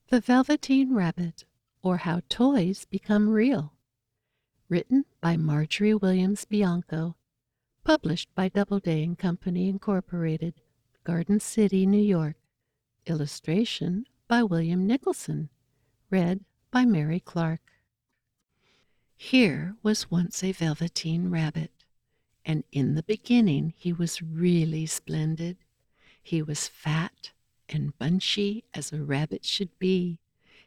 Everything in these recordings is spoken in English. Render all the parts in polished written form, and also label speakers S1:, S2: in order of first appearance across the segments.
S1: The Velveteen Rabbit, or How Toys Become Real. Written by Margery Williams Bianco. Published by Doubleday and Company, Incorporated, Garden City, New York. Illustration by William Nicholson. Read by Mary Clark. Here was once a Velveteen Rabbit, and in the beginning he was really splendid. He was fat and bunchy as a rabbit should be.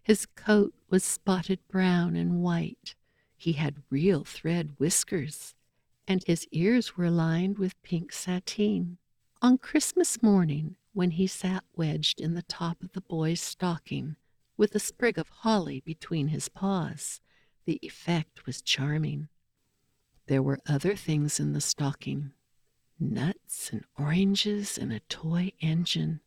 S1: His coat was spotted brown and white. He had real thread whiskers, and his ears were lined with pink sateen. On Christmas morning, when he sat wedged in the top of the boy's stocking, with a sprig of holly between his paws, the effect was charming. There were other things in the stocking: nuts and oranges and a toy engine,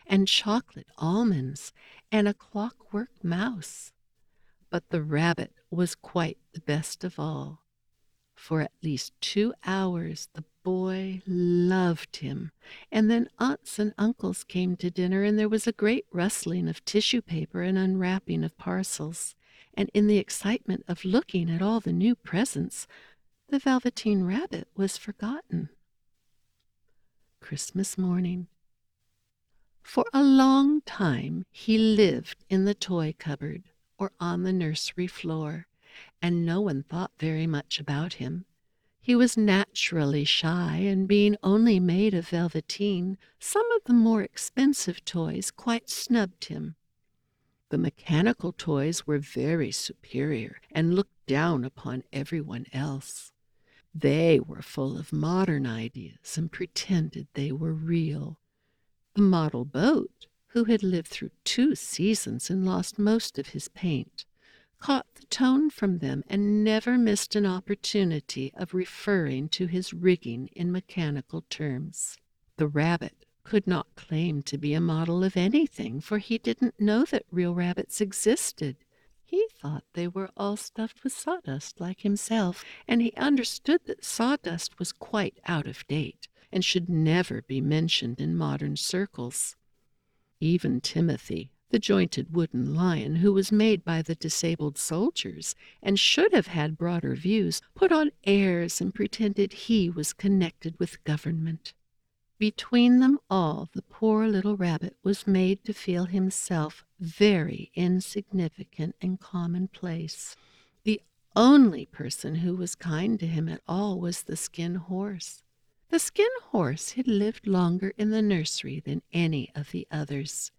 S1: and chocolate almonds and a clockwork mouse. But the rabbit was quite the best of all. For at least 2 hours the boy loved him, and then aunts and uncles came to dinner, and there was a great rustling of tissue paper and unwrapping of parcels, and in the excitement of looking at all the new presents, the Velveteen Rabbit was forgotten. Christmas morning. For a long time he lived in the toy cupboard or on the nursery floor, and no one thought very much about him. He was naturally shy, and being only made of velveteen, some of the more expensive toys quite snubbed him. The mechanical toys were very superior and looked down upon everyone else. They were full of modern ideas and pretended they were real. The model boat, who had lived through 2 seasons and lost most of his paint, caught the tone from them and never missed an opportunity of referring to his rigging in mechanical terms. The rabbit could not claim to be a model of anything, for he didn't know that real rabbits existed. He thought they were all stuffed with sawdust like himself, and he understood that sawdust was quite out of date and should never be mentioned in modern circles. Even Timothy, the jointed wooden lion who was made by the disabled soldiers and should have had broader views, put on airs and pretended he was connected with government. Between them all, the poor little rabbit was made to feel himself very insignificant and commonplace. The only person who was kind to him at all was the Skin Horse. The Skin Horse had lived longer in the nursery than any of the others.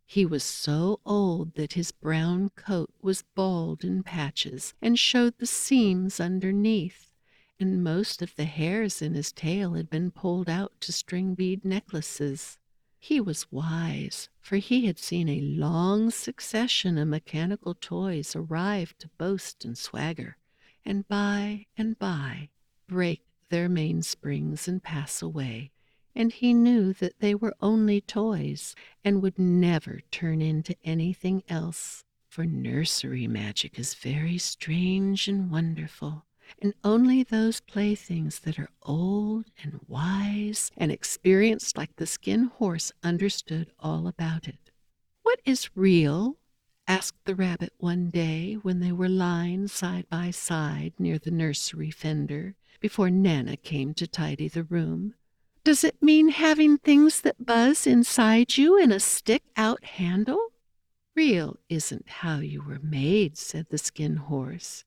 S1: He was so old that his brown coat was bald in patches and showed the seams underneath, and most of the hairs in his tail had been pulled out to string bead necklaces. He was wise, for he had seen a long succession of mechanical toys arrive to boast and swagger, and by break their mainsprings and pass away, and he knew that they were only toys and would never turn into anything else, for nursery magic is very strange and wonderful, and only those playthings that are old and wise and experienced like the Skin Horse understood all about it. "What is real?" asked the rabbit one day when they were lying side by side near the nursery fender before Nana came to tidy the room. "Does it mean having things that buzz inside you and a stick-out handle?" "Real isn't how you were made," said the Skin Horse.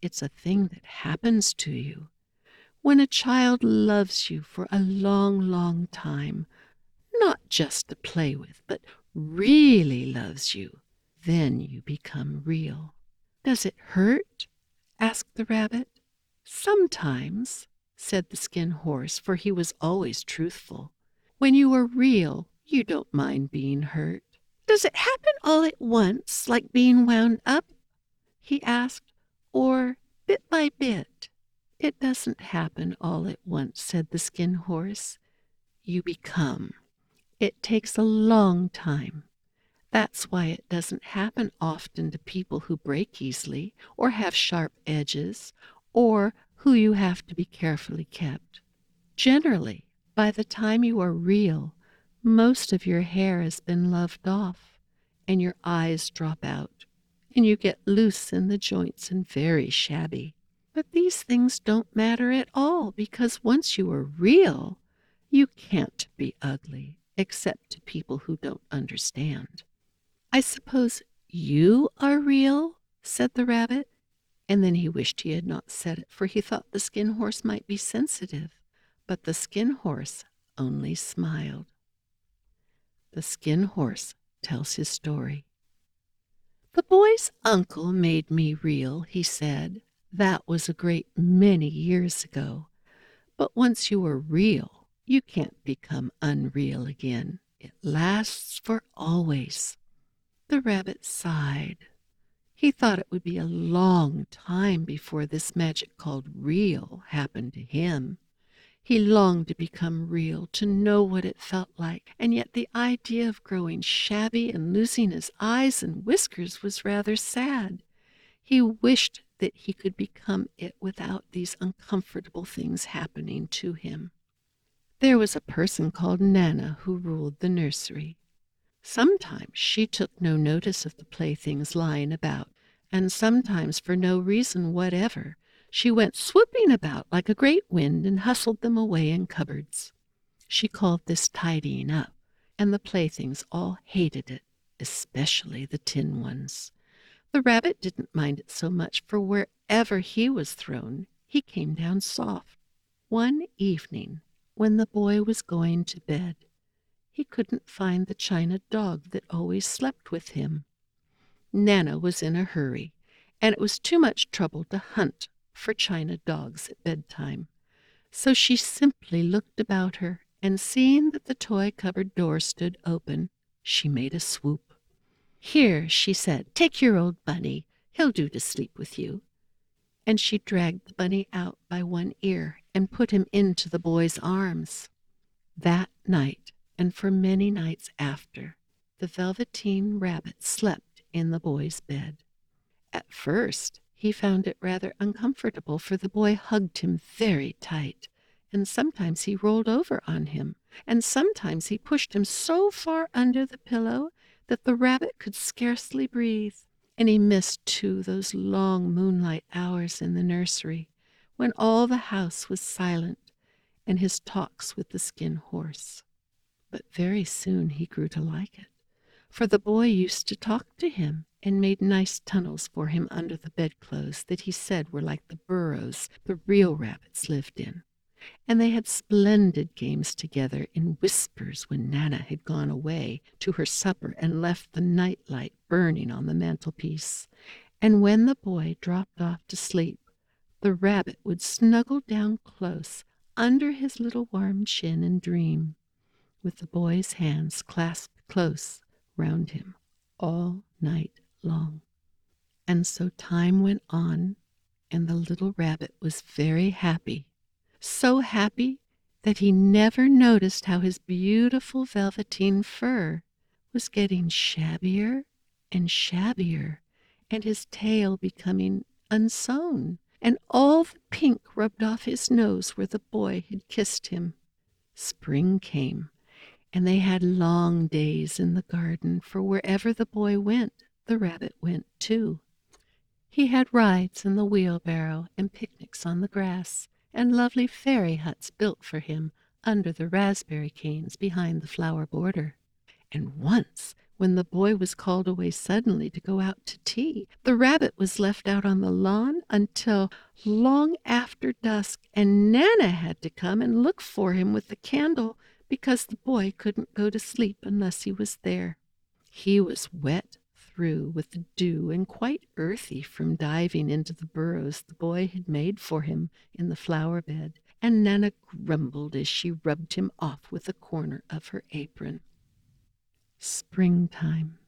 S1: "It's a thing that happens to you. When a child loves you for a long, long time, not just to play with, but really loves you, then you become real." "Does it hurt?" asked the rabbit. "Sometimes," said the Skin Horse, for he was always truthful. "When you are real, you don't mind being hurt." "Does it happen all at once, like being wound up?" he asked, "or bit by bit?" "It doesn't happen all at once," said the Skin Horse. "You become. It takes a long time. That's why it doesn't happen often to people who break easily, or have sharp edges, or who you have to be carefully kept. Generally, by the time you are real, most of your hair has been loved off, and your eyes drop out, and you get loose in the joints and very shabby. But these things don't matter at all, because once you are real, you can't be ugly, except to people who don't understand. I suppose you are real, said the rabbit, and then he wished he had not said it, for he thought the Skin Horse might be sensitive. But the Skin Horse only smiled. The Skin Horse tells his story. The boy's uncle made me real, he said. That was a great many years ago. But once you are real, you can't become unreal again. It lasts for always. The rabbit sighed. He thought it would be a long time before this magic called real happened to him. He longed to become real, to know what it felt like, and yet the idea of growing shabby and losing his eyes and whiskers was rather sad. He wished that he could become it without these uncomfortable things happening to him. There was a person called Nana who ruled the nursery. Sometimes she took no notice of the playthings lying about, and sometimes for no reason whatever she went swooping about like a great wind and hustled them away in cupboards. She called this tidying up, and the playthings all hated it, especially the tin ones. The rabbit didn't mind it so much, for wherever he was thrown, he came down soft. One evening, when the boy was going to bed, he couldn't find the china dog that always slept with him. Nana was in a hurry, and it was too much trouble to hunt for china dogs at bedtime. So she simply looked about her, and seeing that the toy cupboard door stood open, she made a swoop. "Here," she said, "take your old bunny. He'll do to sleep with you." And she dragged the bunny out by one ear and put him into the boy's arms. That night, and for many nights after, the Velveteen Rabbit slept in the boy's bed. At first, he found it rather uncomfortable, for the boy hugged him very tight, and sometimes he rolled over on him, and sometimes he pushed him so far under the pillow that the rabbit could scarcely breathe. And he missed, too, those long moonlight hours in the nursery, when all the house was silent, and his talks with the Skin Horse. But very soon he grew to like it, for the boy used to talk to him and made nice tunnels for him under the bedclothes that he said were like the burrows the real rabbits lived in. And they had splendid games together in whispers when Nana had gone away to her supper and left the night light burning on the mantelpiece. And when the boy dropped off to sleep, the rabbit would snuggle down close under his little warm chin and dream, with the boy's hands clasped close round him all night long. And so time went on, and the little rabbit was very happy, so happy that he never noticed how his beautiful velveteen fur was getting shabbier and shabbier, and his tail becoming unsewn, and all the pink rubbed off his nose where the boy had kissed him. Spring came, and they had long days in the garden, for wherever the boy went, the rabbit went too. He had rides in the wheelbarrow and picnics on the grass, and lovely fairy huts built for him under the raspberry canes behind the flower border. And once, when the boy was called away suddenly to go out to tea, the rabbit was left out on the lawn until long after dusk, and Nana had to come and look for him with the candle, because the boy couldn't go to sleep unless he was there. He was wet through with the dew and quite earthy from diving into the burrows the boy had made for him in the flower bed, and Nana grumbled as she rubbed him off with a corner of her apron. Springtime.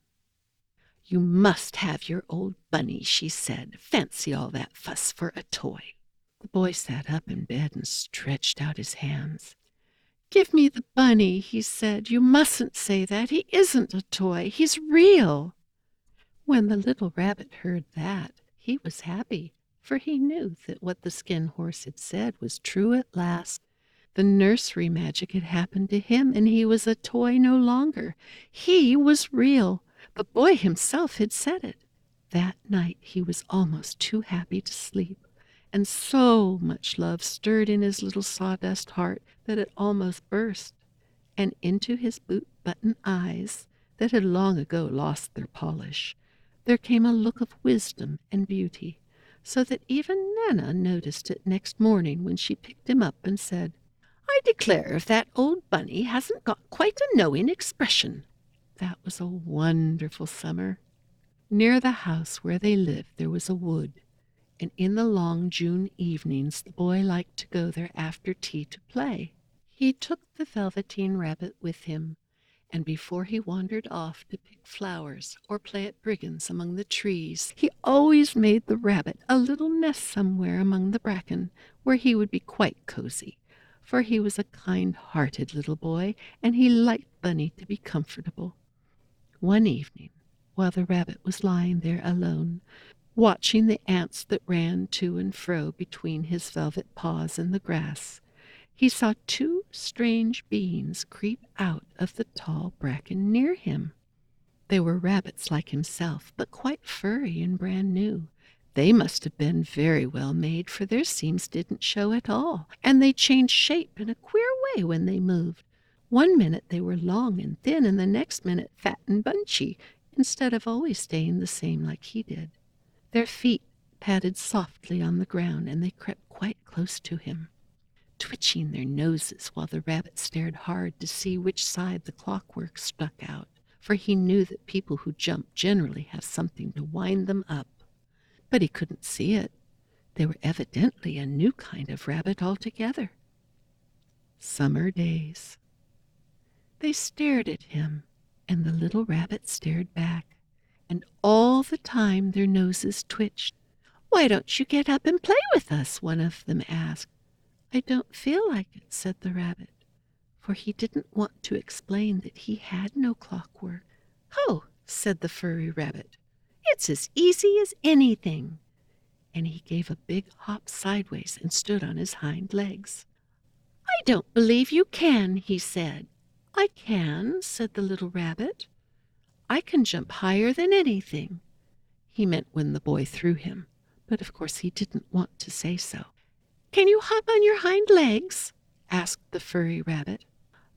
S1: "You must have your old bunny," she said. "Fancy all that fuss for a toy." The boy sat up in bed and stretched out his hands. "Give me the bunny," he said. "You mustn't say that. He isn't a toy. He's real." When the little rabbit heard that, he was happy, for he knew that what the Skin Horse had said was true at last. The nursery magic had happened to him, and he was a toy no longer. He was real. The boy himself had said it. That night he was almost too happy to sleep, and so much love stirred in his little sawdust heart that it almost burst, and into his boot-button eyes, that had long ago lost their polish, there came a look of wisdom and beauty, so that even Nana noticed it next morning when she picked him up and said, "I declare if that old bunny hasn't got quite a knowing expression." That was a wonderful summer. Near the house where they lived there was a wood, and in the long June evenings the boy liked to go there after tea to play. He took the Velveteen Rabbit with him, and before he wandered off to pick flowers or play at brigands among the trees, he always made the rabbit a little nest somewhere among the bracken, where he would be quite cozy, for he was a kind-hearted little boy, and he liked Bunny to be comfortable. One evening, while the rabbit was lying there alone, watching the ants that ran to and fro between his velvet paws in the grass, he saw two strange beings creep out of the tall bracken near him. They were rabbits like himself, but quite furry and brand new. They must have been very well made, for their seams didn't show at all, and they changed shape in a queer way when they moved. One minute they were long and thin, and the next minute fat and bunchy, instead of always staying the same like he did. Their feet padded softly on the ground, and they crept quite close to him, twitching their noses while the rabbit stared hard to see which side the clockwork stuck out, for he knew that people who jump generally have something to wind them up. But he couldn't see it. They were evidently a new kind of rabbit altogether. Summer days. They stared at him, and the little rabbit stared back, and all the time their noses twitched. "Why don't you get up and play with us?" one of them asked. "I don't feel like it," said the rabbit, for he didn't want to explain that he had no clockwork. "Oh," said the furry rabbit, "it's as easy as anything." And he gave a big hop sideways and stood on his hind legs. "I don't believe you can," he said. "I can," said the little rabbit. "I can jump higher than anything." He meant when the boy threw him, but of course he didn't want to say so. "Can you hop on your hind legs?" asked the furry rabbit.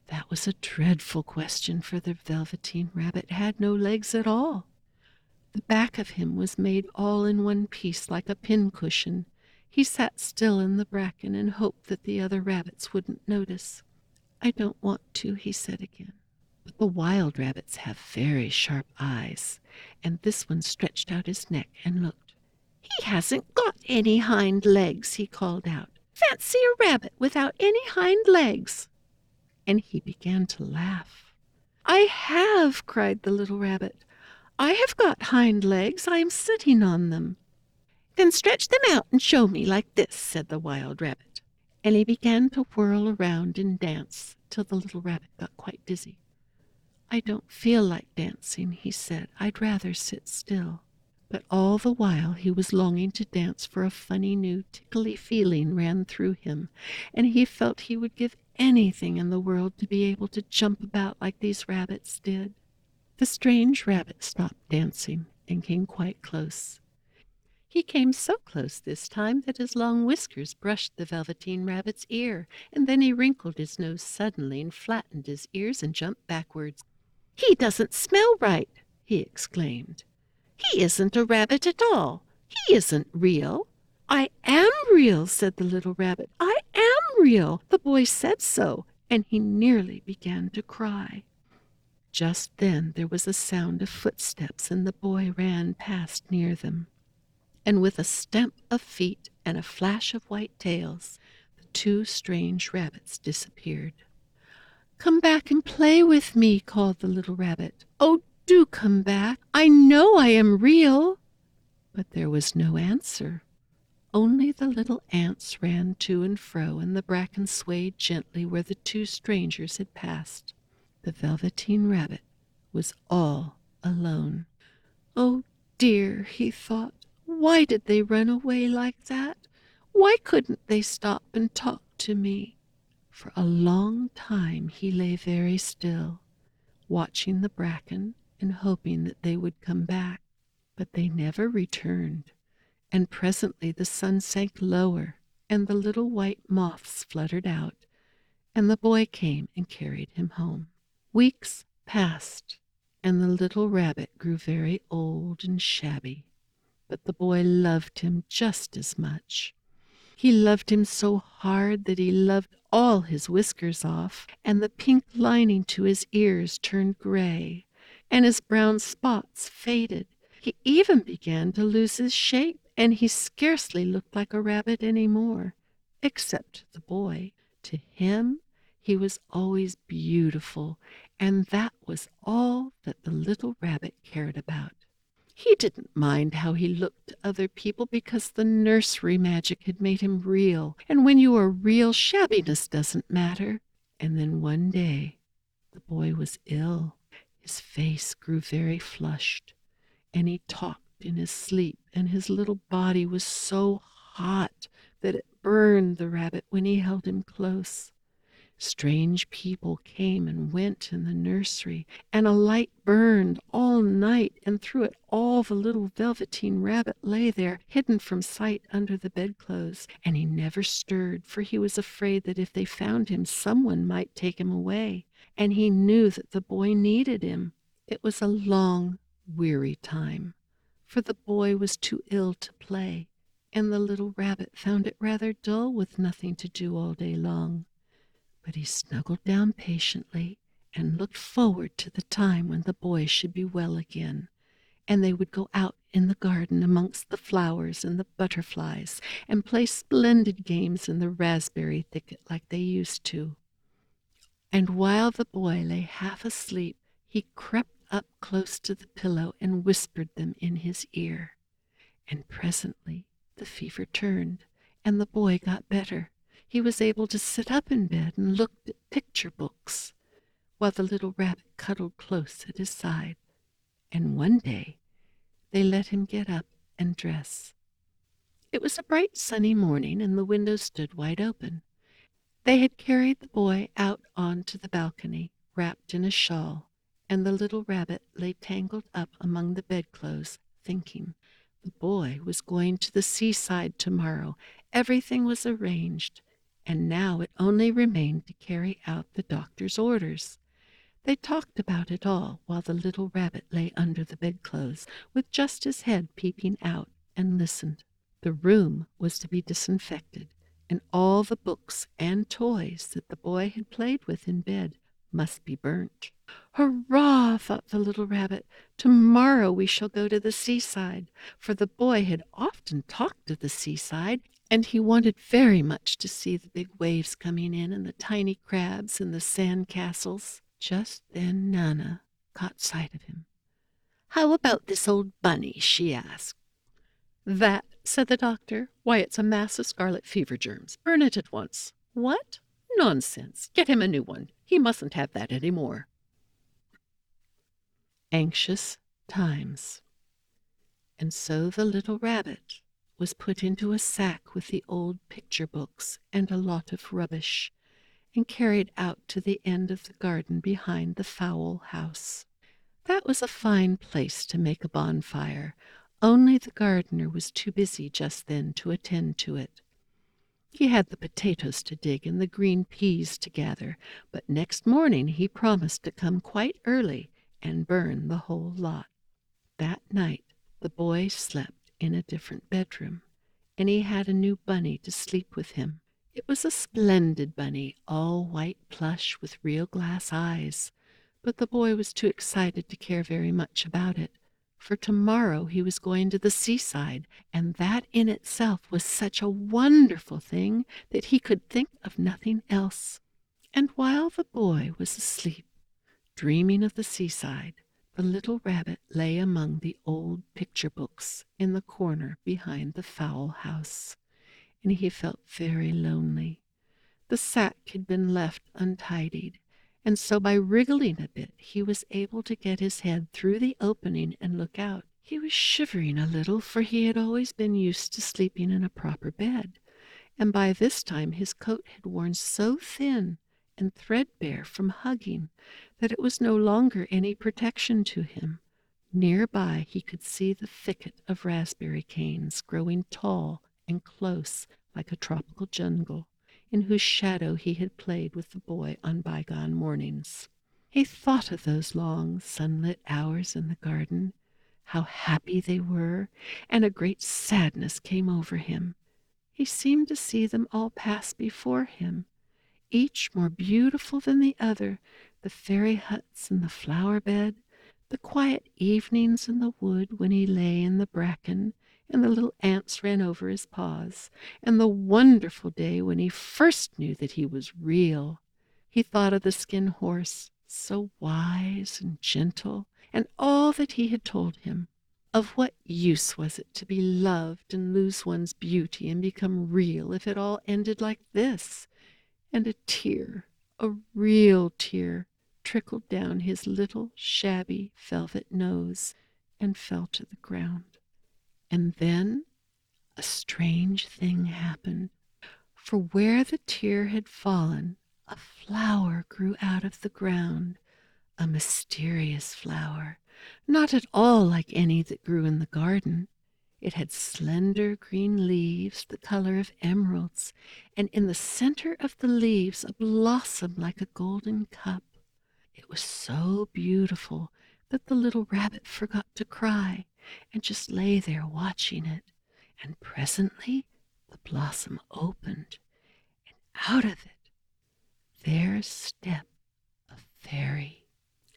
S1: That was a dreadful question, for the Velveteen Rabbit had no legs at all. The back of him was made all in one piece like a pincushion. He sat still in the bracken and hoped that the other rabbits wouldn't notice. "I don't want to," he said again. But the wild rabbits have very sharp eyes, and this one stretched out his neck and looked. "He hasn't got any hind legs," he called out. "Fancy a rabbit without any hind legs!" And he began to laugh. "I have!" cried the little rabbit. "I have got hind legs. I am sitting on them." "Then stretch them out and show me, like this," said the wild rabbit. And he began to whirl around and dance till the little rabbit got quite dizzy. "I don't feel like dancing," he said. "I'd rather sit still." But all the while he was longing to dance, for a funny new tickly feeling ran through him, and he felt he would give anything in the world to be able to jump about like these rabbits did. The strange rabbit stopped dancing and came quite close. He came so close this time that his long whiskers brushed the Velveteen Rabbit's ear, and then he wrinkled his nose suddenly and flattened his ears and jumped backwards. "He doesn't smell right," he exclaimed. "He isn't a rabbit at all. He isn't real." "I am real," said the little rabbit. "I am real. The boy said so," and he nearly began to cry. Just then there was a sound of footsteps, and the boy ran past near them. And with a stamp of feet and a flash of white tails, the two strange rabbits disappeared. "Come back and play with me," called the little rabbit. "Oh, do come back. I know I am real." But there was no answer. Only the little ants ran to and fro, and the bracken swayed gently where the two strangers had passed. The Velveteen Rabbit was all alone. "Oh dear," he thought. "Why did they run away like that? Why couldn't they stop and talk to me?" For a long time he lay very still, watching the bracken and hoping that they would come back. But they never returned, and presently the sun sank lower, and the little white moths fluttered out, and the boy came and carried him home. Weeks passed, and the little rabbit grew very old and shabby, but the boy loved him just as much. He loved him so hard that he loved all his whiskers off, and the pink lining to his ears turned gray, and his brown spots faded. He even began to lose his shape, and he scarcely looked like a rabbit any more, except to the boy. To him, he was always beautiful, and that was all that the little rabbit cared about. He didn't mind how he looked to other people because the nursery magic had made him real, and when you are real, shabbiness doesn't matter. And then one day, the boy was ill. His face grew very flushed, and he talked in his sleep, and his little body was so hot that it burned the rabbit when he held him close. Strange people came and went in the nursery, and a light burned all night, and through it all the little Velveteen Rabbit lay there, hidden from sight under the bedclothes, and he never stirred, for he was afraid that if they found him, someone might take him away, and he knew that the boy needed him. It was a long, weary time, for the boy was too ill to play, and the little rabbit found it rather dull with nothing to do all day long. But he snuggled down patiently and looked forward to the time when the boy should be well again, and they would go out in the garden amongst the flowers and the butterflies and play splendid games in the raspberry thicket like they used to. And while the boy lay half asleep, he crept up close to the pillow and whispered them in his ear. And presently the fever turned, and the boy got better. He was able to sit up in bed and look at picture books, while the little rabbit cuddled close at his side. And one day they let him get up and dress. It was a bright sunny morning, and the window stood wide open. They had carried the boy out onto the balcony, wrapped in a shawl, and the little rabbit lay tangled up among the bedclothes, thinking. The boy was going to the seaside tomorrow. Everything was arranged, and now it only remained to carry out the doctor's orders. They talked about it all while the little rabbit lay under the bedclothes, with just his head peeping out, and listened. The room was to be disinfected, and all the books and toys that the boy had played with in bed must be burnt. "Hurrah!" thought the little rabbit. "Tomorrow we shall go to the seaside," for the boy had often talked of the seaside, and he wanted very much to see the big waves coming in, and the tiny crabs, and the sand castles. Just then Nana caught sight of him. "How about this old bunny?" she asked. "That," said the doctor. "Why, it's a mass of scarlet fever germs. Burn it at once." "What? Nonsense. Get him a new one. He mustn't have that any more." Anxious times. And so the little rabbit was put into a sack with the old picture books and a lot of rubbish, and carried out to the end of the garden behind the fowl house. That was a fine place to make a bonfire, only the gardener was too busy just then to attend to it. He had the potatoes to dig and the green peas to gather, but next morning he promised to come quite early and burn the whole lot. That night the boy slept in a different bedroom, and he had a new bunny to sleep with him. It was a splendid bunny, all white plush with real glass eyes, but the boy was too excited to care very much about it, for tomorrow he was going to the seaside, and that in itself was such a wonderful thing that he could think of nothing else. And while the boy was asleep, dreaming of the seaside, the little rabbit lay among the old picture books in the corner behind the fowl house, and he felt very lonely. The sack had been left untidied, and so by wriggling a bit he was able to get his head through the opening and look out. He was shivering a little, for he had always been used to sleeping in a proper bed, and by this time his coat had worn so thin and threadbare from hugging that it was no longer any protection to him. Nearby he could see the thicket of raspberry canes growing tall and close like a tropical jungle, in whose shadow he had played with the boy on bygone mornings. He thought of those long sunlit hours in the garden, how happy they were, and a great sadness came over him. He seemed to see them all pass before him, each more beautiful than the other, the fairy huts and the flower bed, the quiet evenings in the wood when he lay in the bracken and the little ants ran over his paws, and the wonderful day when he first knew that he was real. He thought of the Skin Horse, so wise and gentle, and all that he had told him. Of what use was it to be loved and lose one's beauty and become real if it all ended like this? And a tear, a real tear, trickled down his little shabby velvet nose and fell to the ground. And then a strange thing happened. For where the tear had fallen, a flower grew out of the ground, a mysterious flower, not at all like any that grew in the garden. It had slender green leaves the color of emeralds, and in the center of the leaves a blossom like a golden cup. It was so beautiful that the little rabbit forgot to cry and just lay there watching it. And presently the blossom opened, and out of it there stepped a fairy.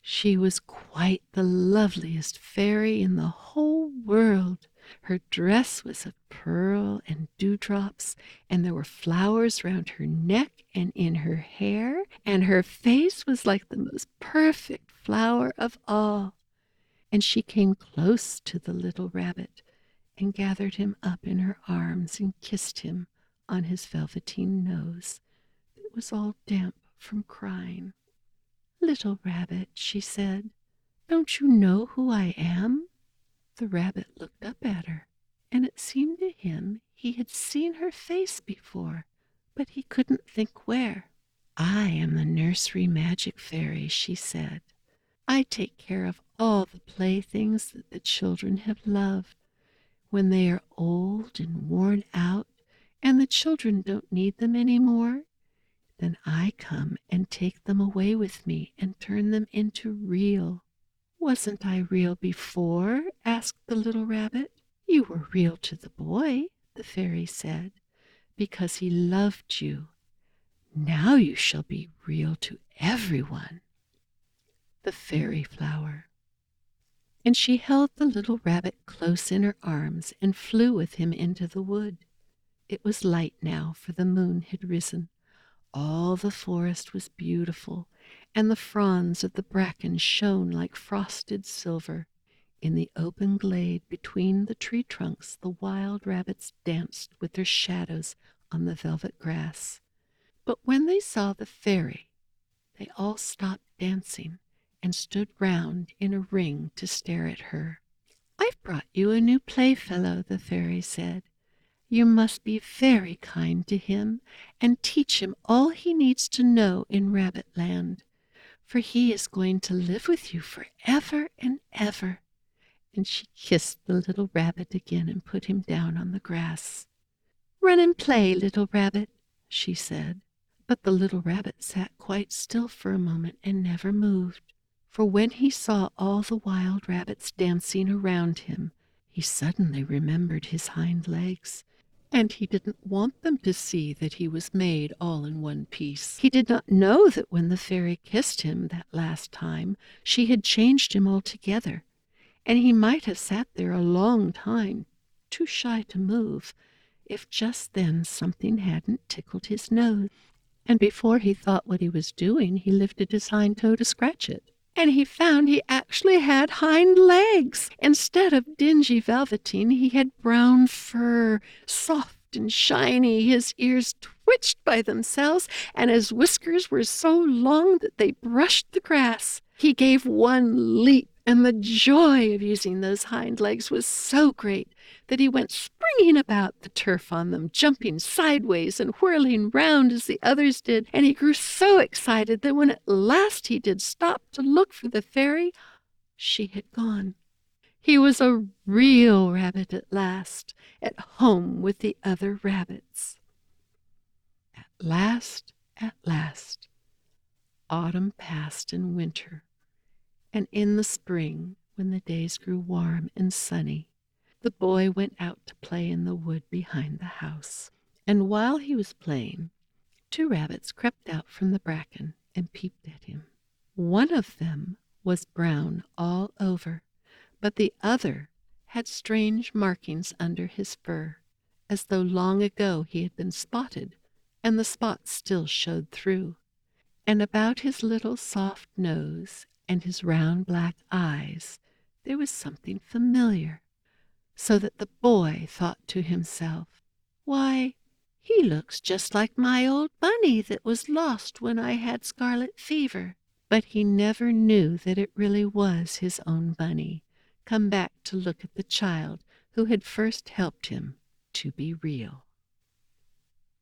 S1: She was quite the loveliest fairy in the whole world. Her dress was of pearl and dewdrops, and there were flowers round her neck and in her hair, and her face was like the most perfect flower of all. And she came close to the little rabbit and gathered him up in her arms and kissed him on his velveteen nose. It was all damp from crying. "Little rabbit," she said, "don't you know who I am?" The rabbit looked up at her, and it seemed to him he had seen her face before, but he couldn't think where. "I am the nursery magic fairy," she said. "I take care of all the playthings that the children have loved. When they are old and worn out, and the children don't need them any more, then I come and take them away with me and turn them into real." "Wasn't I real before?" asked the little rabbit. "You were real to the boy," the fairy said, "because he loved you. Now you shall be real to everyone." The fairy flower. And she held the little rabbit close in her arms and flew with him into the wood. It was light now, for the moon had risen. All the forest was beautiful, and the fronds of the bracken shone like frosted silver. In the open glade between the tree trunks, the wild rabbits danced with their shadows on the velvet grass. But when they saw the fairy, they all stopped dancing and stood round in a ring to stare at her. "I've brought you a new playfellow," the fairy said. "You must be very kind to him and teach him all he needs to know in Rabbit Land, for he is going to live with you forever and ever." And she kissed the little rabbit again and put him down on the grass. "Run and play, little rabbit," she said. But the little rabbit sat quite still for a moment and never moved, for when he saw all the wild rabbits dancing around him, he suddenly remembered his hind legs. And he didn't want them to see that he was made all in one piece. He did not know that when the fairy kissed him that last time, she had changed him altogether, and he might have sat there a long time, too shy to move, if just then something hadn't tickled his nose. And before he thought what he was doing, he lifted his hind toe to scratch it. And he found he actually had hind legs. Instead of dingy velveteen, he had brown fur, soft and shiny. His ears twitched by themselves, and his whiskers were so long that they brushed the grass. He gave one leap, and the joy of using those hind legs was so great that he went springing about the turf on them, jumping sideways and whirling round as the others did, and he grew so excited that when at last he did stop to look for the fairy, she had gone. He was a real rabbit at last, at home with the other rabbits. At last, autumn passed in winter, and in the spring, when the days grew warm and sunny, the boy went out to play in the wood behind the house. And while he was playing, 2 rabbits crept out from the bracken and peeped at him. One of them was brown all over, but the other had strange markings under his fur, as though long ago he had been spotted, and the spots still showed through. And about his little soft nose and his round black eyes there was something familiar, so that the boy thought to himself, "Why, he looks just like my old bunny that was lost when I had scarlet fever." But he never knew that it really was his own bunny, come back to look at the child who had first helped him to be real.